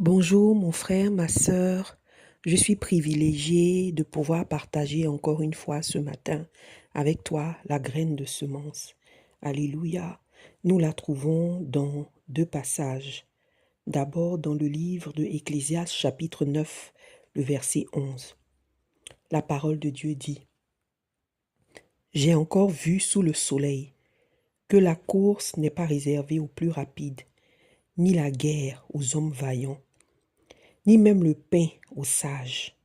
Bonjour mon frère, ma sœur. Je suis privilégiée de pouvoir partager encore une fois ce matin avec toi la graine de semence. Alléluia. Nous la trouvons dans deux passages. D'abord dans le livre de Ecclésiaste chapitre 9, le verset 11. La parole de Dieu dit: J'ai encore vu sous le soleil que la course n'est pas réservée aux plus rapides, ni la guerre aux hommes vaillants, ni même le pain aux sages,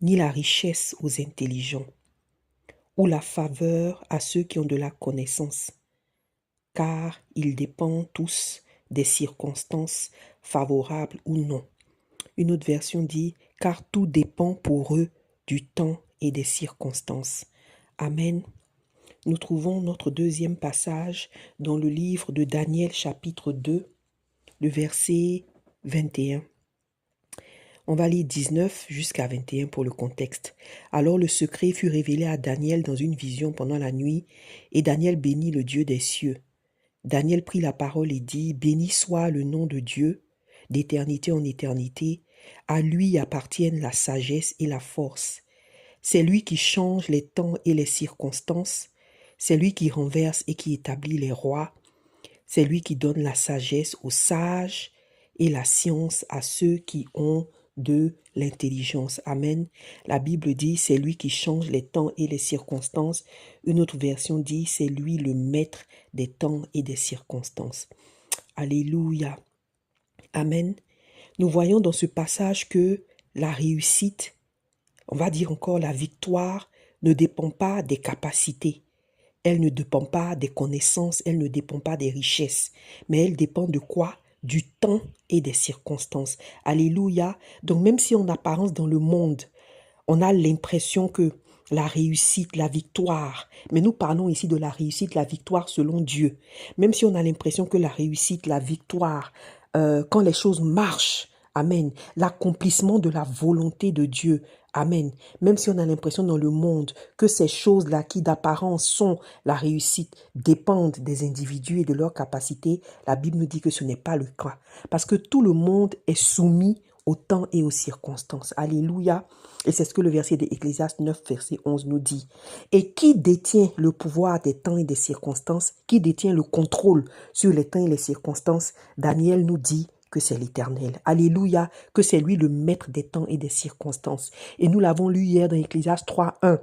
ni la richesse aux intelligents, ou la faveur à ceux qui ont de la connaissance, car ils dépendent tous des circonstances favorables ou non. Une autre version dit: car tout dépend pour eux du temps et des circonstances. Amen. Nous trouvons notre deuxième passage dans le livre de Daniel chapitre 2, le verset 21. On va lire 19 jusqu'à 21 pour le contexte. Alors le secret fut révélé à Daniel dans une vision pendant la nuit, et Daniel bénit le Dieu des cieux. Daniel prit la parole et dit: Béni soit le nom de Dieu, d'éternité en éternité. À lui appartiennent la sagesse et la force. C'est lui qui change les temps et les circonstances. C'est lui qui renverse et qui établit les rois. C'est lui qui donne la sagesse aux sages et la science à ceux qui ont de l'intelligence. Amen. La Bible dit: c'est lui qui change les temps et les circonstances. Une autre version dit: c'est lui le maître des temps et des circonstances. Alléluia. Amen. Nous voyons dans ce passage que la réussite, on va dire encore la victoire, ne dépend pas des capacités. Elle ne dépend pas des connaissances, elle ne dépend pas des richesses. Mais elle dépend de quoi? Du temps et des circonstances. Alléluia. Donc même si en apparence dans le monde, on a l'impression que la réussite, la victoire, mais nous parlons ici de la réussite, la victoire selon Dieu. Même si on a l'impression que la réussite, la victoire, quand les choses marchent, amen, l'accomplissement de la volonté de Dieu, amen. Même si on a l'impression dans le monde que ces choses-là qui d'apparence sont la réussite dépendent des individus et de leurs capacités, la Bible nous dit que ce n'est pas le cas. Parce que tout le monde est soumis au temps et aux circonstances. Alléluia. Et c'est ce que le verset de Ecclésiaste 9, verset 11 nous dit. Et qui détient le pouvoir des temps et des circonstances? Qui détient le contrôle sur les temps et les circonstances? Daniel nous dit que c'est l'Éternel. Alléluia, que c'est lui le maître des temps et des circonstances. Et nous l'avons lu hier dans Ecclésiaste 3, 1,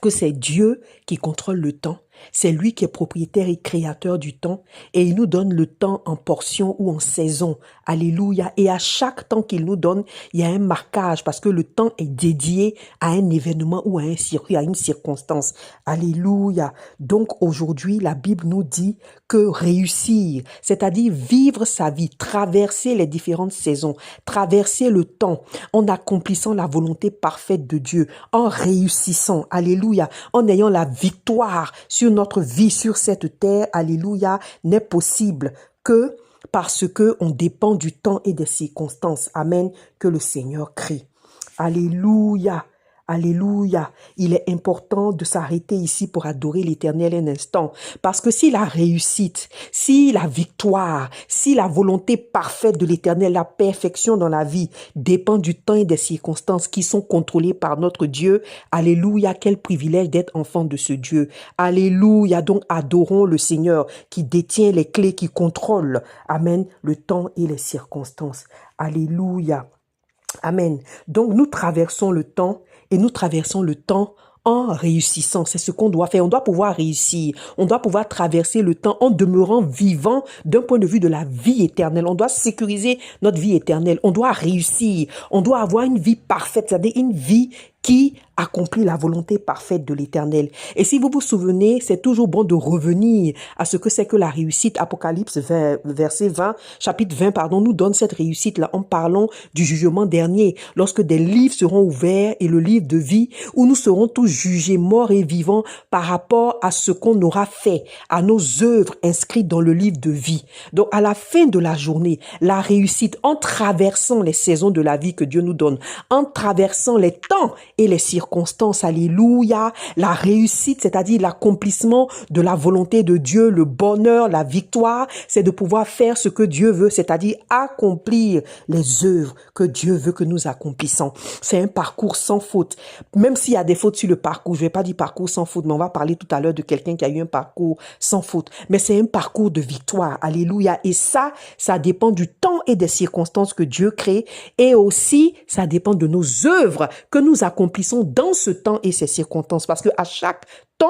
que c'est Dieu qui contrôle le temps. C'est lui qui est propriétaire et créateur du temps, et il nous donne le temps en portion ou en saison. Alléluia. Et à chaque temps qu'il nous donne, il y a un marquage parce que le temps est dédié à un événement ou à un circuit, à une circonstance. Alléluia. Donc aujourd'hui, la Bible nous dit que réussir, c'est-à-dire vivre sa vie, traverser les différentes saisons, traverser le temps en accomplissant la volonté parfaite de Dieu, en réussissant, alléluia, en ayant la victoire sur notre vie sur cette terre, alléluia, n'est possible que parce que on dépend du temps et des circonstances. Amen, que le Seigneur crie. Alléluia. Alléluia. Il est important de s'arrêter ici pour adorer l'Éternel un instant. Parce que si la réussite, si la victoire, si la volonté parfaite de l'Éternel, la perfection dans la vie dépend du temps et des circonstances qui sont contrôlées par notre Dieu, alléluia, quel privilège d'être enfant de ce Dieu. Alléluia. Donc adorons le Seigneur qui détient les clés, qui contrôle, amen, le temps et les circonstances. Alléluia. Amen. Donc nous traversons le temps et nous traversons le temps en réussissant. C'est ce qu'on doit faire. On doit pouvoir réussir. On doit pouvoir traverser le temps en demeurant vivant d'un point de vue de la vie éternelle. On doit sécuriser notre vie éternelle. On doit réussir. On doit avoir une vie parfaite, c'est-à-dire une vie qui accomplit la volonté parfaite de l'Éternel. Et si vous vous souvenez, c'est toujours bon de revenir à ce que c'est que la réussite. Apocalypse 20, verset 20, chapitre 20, pardon, nous donne cette réussite-là en parlant du jugement dernier, lorsque des livres seront ouverts et le livre de vie, où nous serons tous jugés morts et vivants par rapport à ce qu'on aura fait, à nos œuvres inscrites dans le livre de vie. Donc, à la fin de la journée, la réussite en traversant les saisons de la vie que Dieu nous donne, en traversant les temps et les circonstances, alléluia, la réussite, c'est-à-dire l'accomplissement de la volonté de Dieu, le bonheur, la victoire, c'est de pouvoir faire ce que Dieu veut, c'est-à-dire accomplir les œuvres que Dieu veut que nous accomplissons. C'est un parcours sans faute. Même s'il y a des fautes sur le parcours, je vais pas dire parcours sans faute, mais on va parler tout à l'heure de quelqu'un qui a eu un parcours sans faute. Mais c'est un parcours de victoire, alléluia. Et ça dépend du temps et des circonstances que Dieu crée, et aussi, ça dépend de nos œuvres que nous accomplissons dans ce temps et ces circonstances, parce que à chaque temps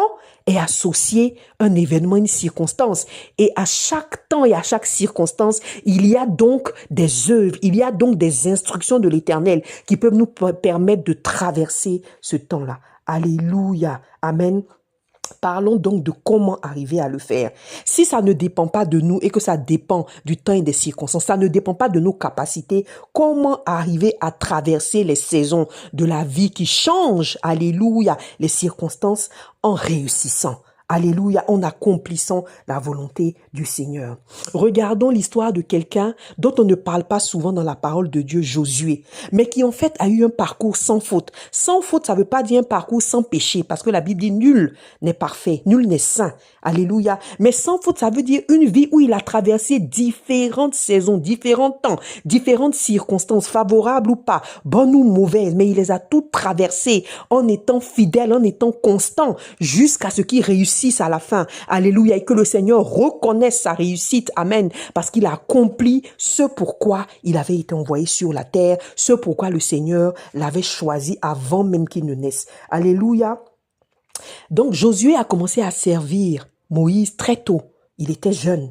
est associé un événement, une circonstance. Et à chaque temps et à chaque circonstance, il y a donc des œuvres, il y a donc des instructions de l'Éternel qui peuvent nous permettre de traverser ce temps-là. Alléluia. Amen. Parlons donc de comment arriver à le faire. Si ça ne dépend pas de nous et que ça dépend du temps et des circonstances, ça ne dépend pas de nos capacités, comment arriver à traverser les saisons de la vie qui changent, alléluia, les circonstances en réussissant. Alléluia, en accomplissant la volonté du Seigneur. Regardons l'histoire de quelqu'un dont on ne parle pas souvent dans la parole de Dieu, Josué, mais qui en fait a eu un parcours sans faute. Sans faute, ça ne veut pas dire un parcours sans péché, parce que la Bible dit nul n'est parfait, nul n'est saint. Alléluia. Mais sans faute, ça veut dire une vie où il a traversé différentes saisons, différents temps, différentes circonstances, favorables ou pas, bonnes ou mauvaises, mais il les a toutes traversées en étant fidèle, en étant constant, jusqu'à ce qu'il réussisse à la fin. Alléluia. Et que le Seigneur reconnaisse sa réussite. Amen. Parce qu'il a accompli ce pourquoi il avait été envoyé sur la terre, ce pourquoi le Seigneur l'avait choisi avant même qu'il ne naisse. Alléluia. Donc Josué a commencé à servir Moïse très tôt. Il était jeune.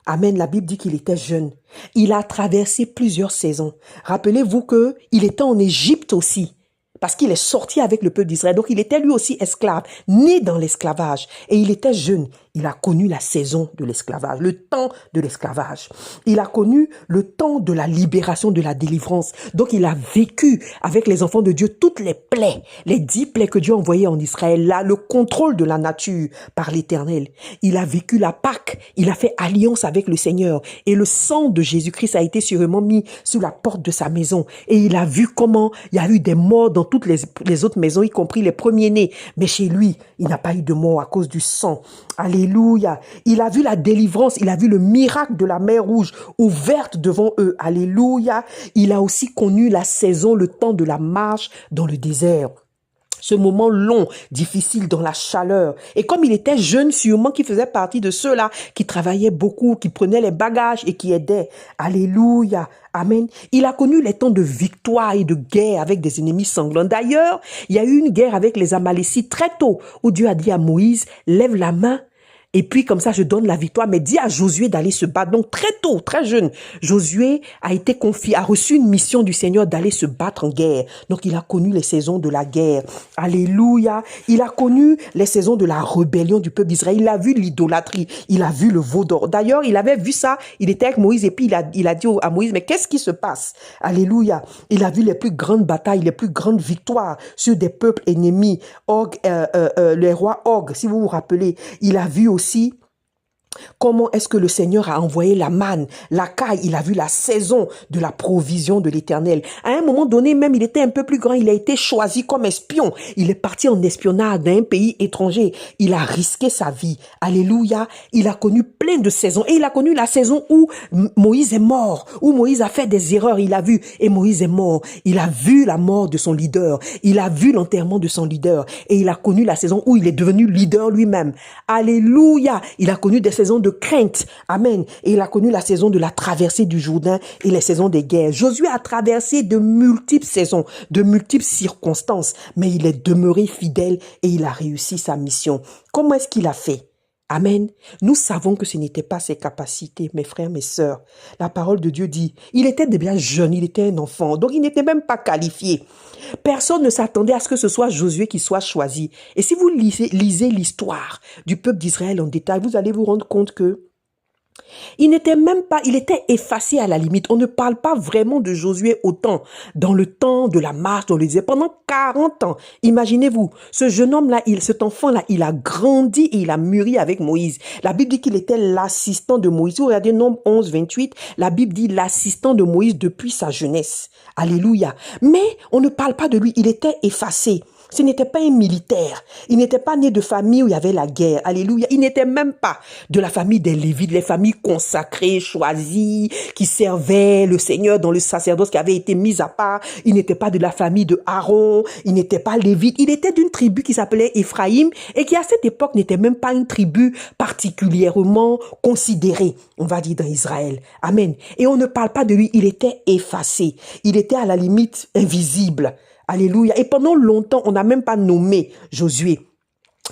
Amen, la Bible dit qu'il était jeune. Il a traversé plusieurs saisons. Rappelez-vous qu'il était en Égypte aussi, parce qu'il est sorti avec le peuple d'Israël. Donc il était lui aussi esclave, né dans l'esclavage. Et il était jeune. Il a connu la saison de l'esclavage, le temps de l'esclavage. Il a connu le temps de la libération, de la délivrance. Donc il a vécu avec les enfants de Dieu toutes les plaies, les 10 plaies que Dieu a envoyées en Israël. Là, le contrôle de la nature par l'Éternel. Il a vécu la Pâque. Il a fait alliance avec le Seigneur. Et le sang de Jésus-Christ a été sûrement mis sur la porte de sa maison. Et il a vu comment il y a eu des morts dans toutes les autres maisons, y compris les premiers-nés. Mais chez lui, il n'a pas eu de mort à cause du sang. Alléluia. Il a vu la délivrance, il a vu le miracle de la mer Rouge ouverte devant eux. Alléluia. Il a aussi connu la saison, le temps de la marche dans le désert. Ce moment long, difficile dans la chaleur. Et comme il était jeune, sûrement qu'il faisait partie de ceux-là qui travaillaient beaucoup, qui prenaient les bagages et qui aidaient. Alléluia. Amen. Il a connu les temps de victoire et de guerre avec des ennemis sanglants. D'ailleurs, il y a eu une guerre avec les Amalécites très tôt, où Dieu a dit à Moïse, lève la main. Et puis, comme ça, je donne la victoire. Mais dis à Josué d'aller se battre. Donc, très tôt, très jeune, Josué a été confié, a reçu une mission du Seigneur d'aller se battre en guerre. Donc, il a connu les saisons de la guerre. Alléluia. Il a connu les saisons de la rébellion du peuple d'Israël. Il a vu l'idolâtrie. Il a vu le veau d'or. D'ailleurs, il avait vu ça. Il était avec Moïse et puis il a dit à Moïse, mais qu'est-ce qui se passe? Alléluia. Il a vu les plus grandes batailles, les plus grandes victoires sur des peuples ennemis. Le roi Og, si vous vous rappelez, il a vu aussi comment est-ce que le Seigneur a envoyé la manne, la caille. Il a vu la saison de la provision de l'Éternel. À un moment donné, même, il était un peu plus grand. Il a été choisi comme espion. Il est parti en espionnage dans un pays étranger. Il a risqué sa vie. Alléluia. Il a connu plein de saisons. Et il a connu la saison où Moïse est mort, où Moïse a fait des erreurs. Il a vu, et Moïse est mort. Il a vu la mort de son leader. Il a vu l'enterrement de son leader. Et il a connu la saison où il est devenu leader lui-même. Alléluia. Il a connu des saison de crainte. Amen. Et il a connu la saison de la traversée du Jourdain et les saisons des guerres. Josué a traversé de multiples saisons, de multiples circonstances, mais il est demeuré fidèle et il a réussi sa mission. Comment est-ce qu'il a fait? Amen. Nous savons que ce n'était pas ses capacités, mes frères, mes sœurs. La parole de Dieu dit, il était déjà jeune, il était un enfant, donc il n'était même pas qualifié. Personne ne s'attendait à ce que ce soit Josué qui soit choisi. Et si vous lisez l'histoire du peuple d'Israël en détail, vous allez vous rendre compte que Il n'était même pas, il était effacé à la limite. On ne parle pas vraiment de Josué autant dans le temps de la marche, dans le désert. Pendant 40 ans, imaginez-vous, ce jeune homme-là, cet enfant-là, il a grandi et il a mûri avec Moïse. La Bible dit qu'il était l'assistant de Moïse. Si vous regardez Nombre 11, 28, la Bible dit l'assistant de Moïse depuis sa jeunesse. Alléluia. Mais on ne parle pas de lui, il était effacé. Ce n'était pas un militaire. Il n'était pas né de famille où il y avait la guerre. Alléluia. Il n'était même pas de la famille des Lévites, les familles consacrées, choisies, qui servaient le Seigneur dans le sacerdoce qui avait été mis à part. Il n'était pas de la famille de Aaron. Il n'était pas lévite. Il était d'une tribu qui s'appelait Éphraïm et qui à cette époque n'était même pas une tribu particulièrement considérée, on va dire, dans Israël. Amen. Et on ne parle pas de lui. Il était effacé. Il était à la limite invisible. Alléluia. Et pendant longtemps, on n'a même pas nommé Josué.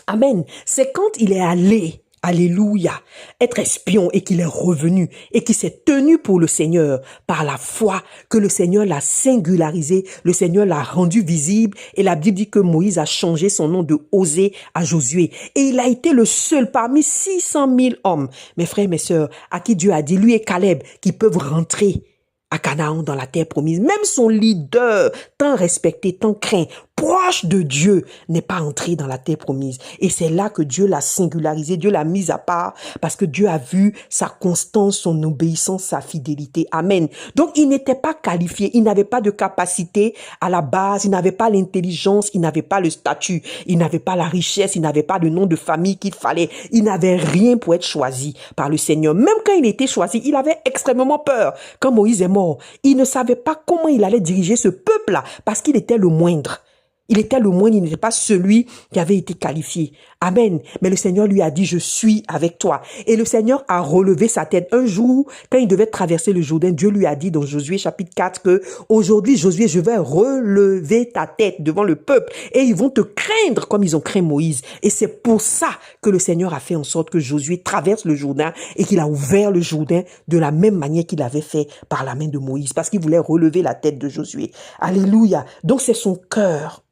Amen. C'est quand il est allé, alléluia, être espion et qu'il est revenu et qu'il s'est tenu pour le Seigneur par la foi que le Seigneur l'a singularisé, le Seigneur l'a rendu visible et la Bible dit que Moïse a changé son nom de Osée à Josué. Et il a été le seul parmi 600 000 hommes, mes frères, mes sœurs, à qui Dieu a dit, lui et Caleb, qui peuvent rentrer à Canaan, dans la terre promise. Même son leader, tant respecté, tant craint, proche de Dieu, n'est pas entré dans la terre promise. Et c'est là que Dieu l'a singularisé, Dieu l'a mis à part, parce que Dieu a vu sa constance, son obéissance, sa fidélité. Amen. Donc, il n'était pas qualifié, il n'avait pas de capacité à la base, il n'avait pas l'intelligence, il n'avait pas le statut, il n'avait pas la richesse, il n'avait pas de nom de famille qu'il fallait. Il n'avait rien pour être choisi par le Seigneur. Même quand il était choisi, il avait extrêmement peur. Quand Moïse est mort, il ne savait pas comment il allait diriger ce peuple-là, parce qu'il était le moindre. Il était le moindre, il n'était pas celui qui avait été qualifié. Amen. Mais le Seigneur lui a dit, je suis avec toi. Et le Seigneur a relevé sa tête. Un jour, quand il devait traverser le Jourdain, Dieu lui a dit dans Josué chapitre 4 que aujourd'hui, Josué, je vais relever ta tête devant le peuple et ils vont te craindre comme ils ont craint Moïse. Et c'est pour ça que le Seigneur a fait en sorte que Josué traverse le Jourdain et qu'il a ouvert le Jourdain de la même manière qu'il avait fait par la main de Moïse parce qu'il voulait relever la tête de Josué. Alléluia. Donc c'est son cœur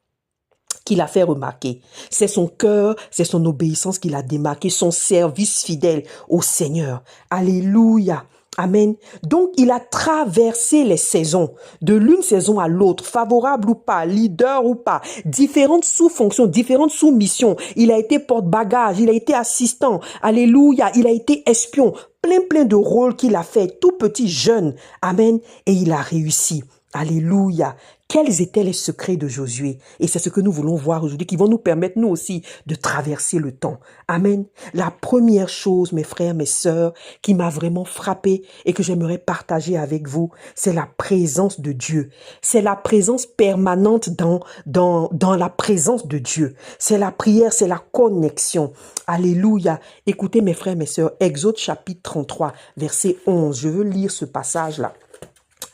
qu'il a fait remarquer. C'est son cœur, c'est son obéissance qu'il a démarqué, son service fidèle au Seigneur. Alléluia. Amen. Donc, il a traversé les saisons, de l'une saison à l'autre, favorable ou pas, leader ou pas, différentes sous-fonctions, différentes sous-missions. Il a été porte-bagages, il a été assistant. Alléluia. Il a été espion. Plein de rôles qu'il a fait, tout petit, jeune. Amen. Et il a réussi. Alléluia. Quels étaient les secrets de Josué? Et c'est ce que nous voulons voir aujourd'hui, qui vont nous permettre, nous aussi, de traverser le temps. Amen. La première chose, mes frères, mes sœurs, qui m'a vraiment frappé et que j'aimerais partager avec vous, c'est la présence de Dieu. C'est la présence permanente dans la présence de Dieu. C'est la prière, c'est la connexion. Alléluia. Écoutez, mes frères, mes sœurs, Exode chapitre 33, verset 11. Je veux lire ce passage-là.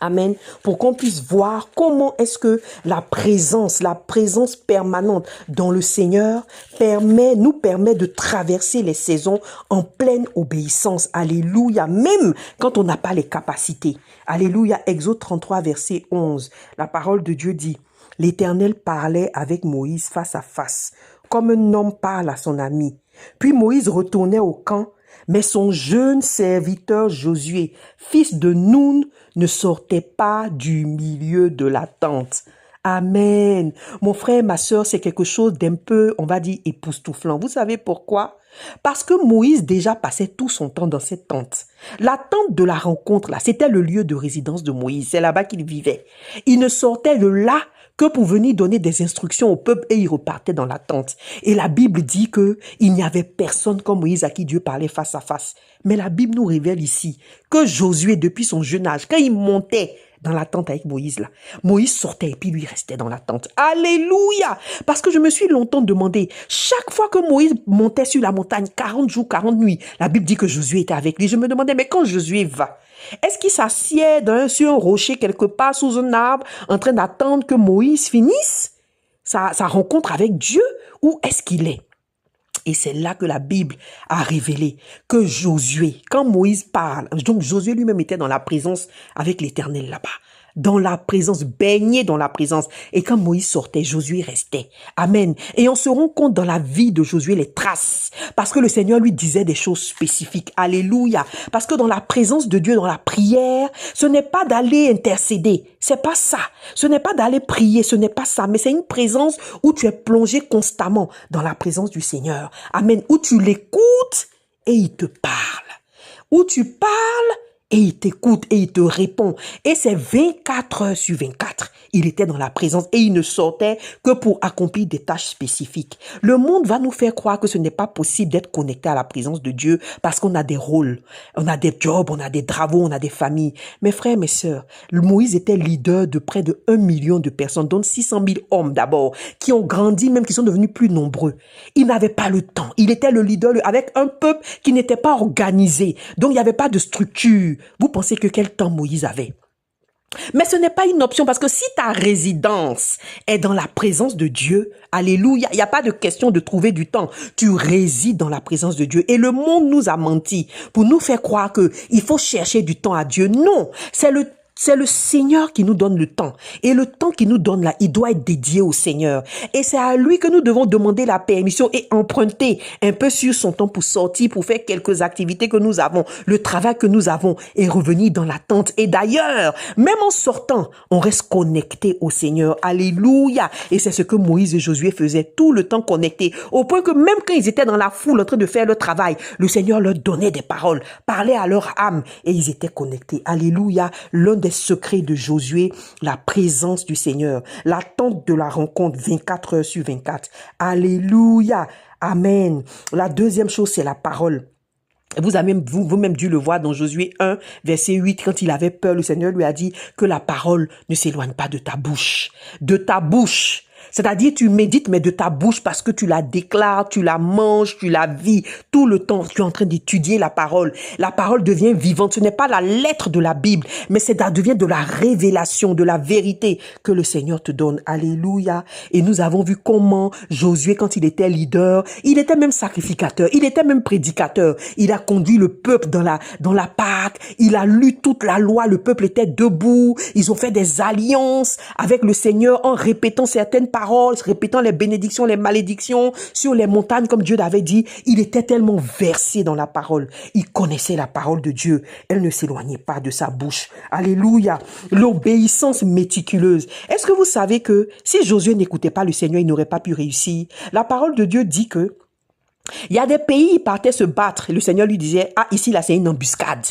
Amen. Pour qu'on puisse voir comment est-ce que la présence permanente dans le Seigneur nous permet de traverser les saisons en pleine obéissance. Alléluia. Même quand on n'a pas les capacités. Alléluia. Exode 33, verset 11. La parole de Dieu dit, l'Éternel parlait avec Moïse face à face, comme un homme parle à son ami. Puis Moïse retournait au camp, mais son jeune serviteur Josué, fils de Nun, ne sortait pas du milieu de la tente. Amen. Mon frère, ma sœur, c'est quelque chose d'un peu, on va dire, époustouflant. Vous savez pourquoi? Parce que Moïse déjà passait tout son temps dans cette tente. La tente de la rencontre, là, c'était le lieu de résidence de Moïse. C'est là-bas qu'il vivait. Il ne sortait de là que pour venir donner des instructions au peuple et il repartait dans la tente. Et la Bible dit que il n'y avait personne comme Moïse à qui Dieu parlait face à face. Mais la Bible nous révèle ici que Josué, depuis son jeune âge, quand il montait dans la tente avec Moïse, là, Moïse sortait et puis lui restait dans la tente. Alléluia! Parce que je me suis longtemps demandé, chaque fois que Moïse montait sur la montagne, 40 jours, 40 nuits, la Bible dit que Josué était avec lui. Je me demandais, mais quand Josué va, est-ce qu'il s'assied sur un rocher quelque part, sous un arbre, en train d'attendre que Moïse finisse sa rencontre avec Dieu, ou est-ce qu'il est? Et c'est là que la Bible a révélé que Josué, quand Moïse parle, donc Josué lui-même était dans la présence avec l'Éternel là-bas. dans la présence, baigner dans la présence. Et quand Moïse sortait, Josué restait. Amen. Et on se rend compte dans la vie de Josué les traces. Parce que le Seigneur lui disait des choses spécifiques. Alléluia. Parce que dans la présence de Dieu, dans la prière, ce n'est pas d'aller intercéder. C'est pas ça. Ce n'est pas d'aller prier. Ce n'est pas ça. Mais c'est une présence où tu es plongé constamment dans la présence du Seigneur. Amen. Où tu l'écoutes et il te parle. Où tu parles et il t'écoute et il te répond. Et c'est 24 heures sur 24. Il était dans la présence et il ne sortait que pour accomplir des tâches spécifiques. Le monde va nous faire croire que ce n'est pas possible d'être connecté à la présence de Dieu parce qu'on a des rôles, on a des jobs, on a des travaux, on a des familles. Mes frères, mes sœurs, Moïse était leader de près de 1 million de personnes, dont 600 000 hommes d'abord, qui ont grandi, même qui sont devenus plus nombreux. Il n'avait pas le temps. Il était le leader avec un peuple qui n'était pas organisé. Donc, il n'y avait pas de structure. Vous pensez que quel temps Moïse avait? Mais ce n'est pas une option parce que si ta résidence est dans la présence de Dieu, alléluia, il n'y a pas de question de trouver du temps. Tu résides dans la présence de Dieu. Et le monde nous a menti pour nous faire croire que il faut chercher du temps à Dieu. Non, c'est le Seigneur qui nous donne le temps. Et le temps qu'il nous donne là, il doit être dédié au Seigneur. Et c'est à lui que nous devons demander la permission et emprunter un peu sur son temps pour sortir, pour faire quelques activités que nous avons, le travail que nous avons et revenir dans l'attente. Et d'ailleurs, même en sortant, on reste connecté au Seigneur. Alléluia. Et c'est ce que Moïse et Josué faisaient tout le temps connectés. Au point que même quand ils étaient dans la foule en train de faire le travail, le Seigneur leur donnait des paroles, parlait à leur âme et ils étaient connectés. Alléluia. L'un des secrets de Josué, la présence du Seigneur, l'attente de la rencontre 24 heures sur 24. Alléluia. Amen. La deuxième chose, c'est la parole. Vous avez vous-même dû le voir dans Josué 1, verset 8, quand il avait peur, le Seigneur lui a dit que la parole ne s'éloigne pas de ta bouche. De ta bouche. C'est-à-dire, tu médites, mais de ta bouche parce que tu la déclares, tu la manges, tu la vis. Tout le temps, tu es en train d'étudier la parole. La parole devient vivante. Ce n'est pas la lettre de la Bible, mais ça devient de la révélation, de la vérité que le Seigneur te donne. Alléluia. Et nous avons vu comment Josué, quand il était leader, il était même sacrificateur, il était même prédicateur. Il a conduit le peuple dans la Pâque. Il a lu toute la loi. Le peuple était debout. Ils ont fait des alliances avec le Seigneur en répétant certaines paroles, répétant les bénédictions, les malédictions sur les montagnes, comme Dieu l'avait dit. Il était tellement versé dans la parole. Il connaissait la parole de Dieu. Elle ne s'éloignait pas de sa bouche. Alléluia. L'obéissance méticuleuse. Est-ce que vous savez que si Josué n'écoutait pas le Seigneur, il n'aurait pas pu réussir? La parole de Dieu dit que il y a des pays, il partait se battre. Et le Seigneur lui disait, ah, ici, là, c'est une embuscade.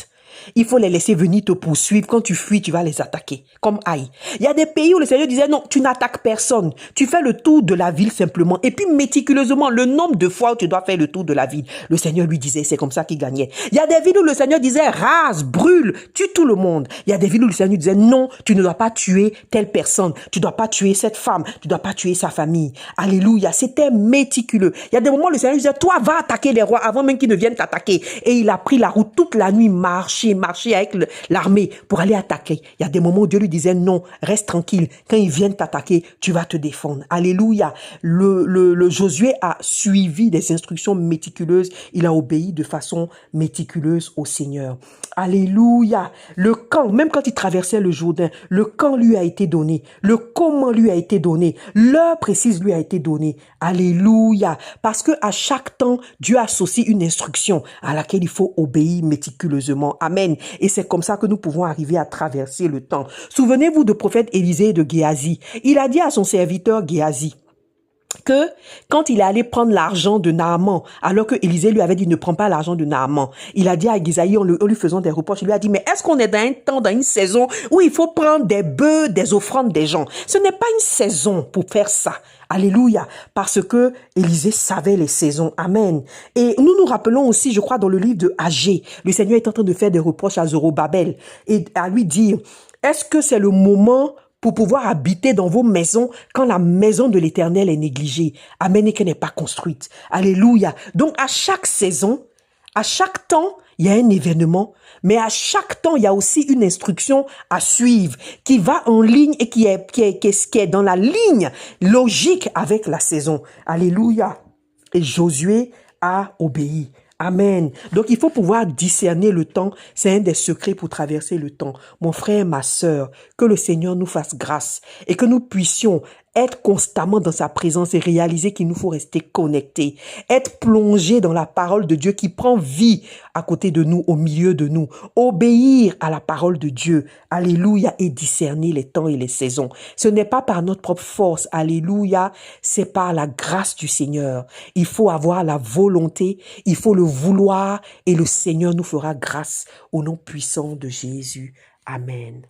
Il faut les laisser venir te poursuivre. Quand tu fuis, tu vas les attaquer. Comme Haï. Il y a des pays où le Seigneur disait, non, tu n'attaques personne. Tu fais le tour de la ville simplement. Et puis, méticuleusement, le nombre de fois où tu dois faire le tour de la ville. Le Seigneur lui disait, c'est comme ça qu'il gagnait. Il y a des villes où le Seigneur disait, rase, brûle, tue tout le monde. Il y a des villes où le Seigneur disait, non, tu ne dois pas tuer telle personne. Tu ne dois pas tuer cette femme. Tu ne dois pas tuer sa famille. Alléluia. C'était méticuleux. Il y a des moments où le Seigneur disait, toi, va attaquer les rois avant même qu'ils ne viennent t'attaquer. Et il a pris la route toute la nuit, marcher avec l'armée pour aller attaquer. Il y a des moments où Dieu lui disait non, reste tranquille. Quand ils viennent t'attaquer, tu vas te défendre. Alléluia. Le Josué a suivi des instructions méticuleuses. Il a obéi de façon méticuleuse au Seigneur. Alléluia. Le quand, même quand il traversait le Jourdain, le quand lui a été donné. Le comment lui a été donné. L'heure précise lui a été donnée. Alléluia. Parce que à chaque temps, Dieu associe une instruction à laquelle il faut obéir méticuleusement. Amen. Et c'est comme ça que nous pouvons arriver à traverser le temps. Souvenez-vous de prophète Élisée et de Géasi. Il a dit à son serviteur Géasi que quand il est allé prendre l'argent de Naaman, alors que Élisée lui avait dit ne prends pas l'argent de Naaman, il a dit à Géasi en lui faisant des reproches, il lui a dit mais est-ce qu'on est dans un temps, dans une saison où il faut prendre des bœufs, des offrandes des gens? Ce n'est pas une saison pour faire ça. Alléluia, parce que Élisée savait les saisons. Amen. Et nous nous rappelons aussi, je crois, dans le livre de Agé, le Seigneur est en train de faire des reproches à Zorobabel et à lui dire, est-ce que c'est le moment pour pouvoir habiter dans vos maisons quand la maison de l'Éternel est négligée? Amen, et qu'elle n'est pas construite. Alléluia. Donc, à chaque saison, à chaque temps, il y a un événement, mais à chaque temps, il y a aussi une instruction à suivre qui va en ligne et qui est dans la ligne logique avec la saison. Alléluia. Et Josué a obéi. Amen. Donc, il faut pouvoir discerner le temps. C'est un des secrets pour traverser le temps. Mon frère, ma sœur, que le Seigneur nous fasse grâce et que nous puissions être constamment dans sa présence et réaliser qu'il nous faut rester connectés, être plongé dans la parole de Dieu qui prend vie à côté de nous, au milieu de nous, obéir à la parole de Dieu, alléluia, et discerner les temps et les saisons. Ce n'est pas par notre propre force, alléluia, c'est par la grâce du Seigneur. Il faut avoir la volonté, il faut le vouloir et le Seigneur nous fera grâce au nom puissant de Jésus. Amen.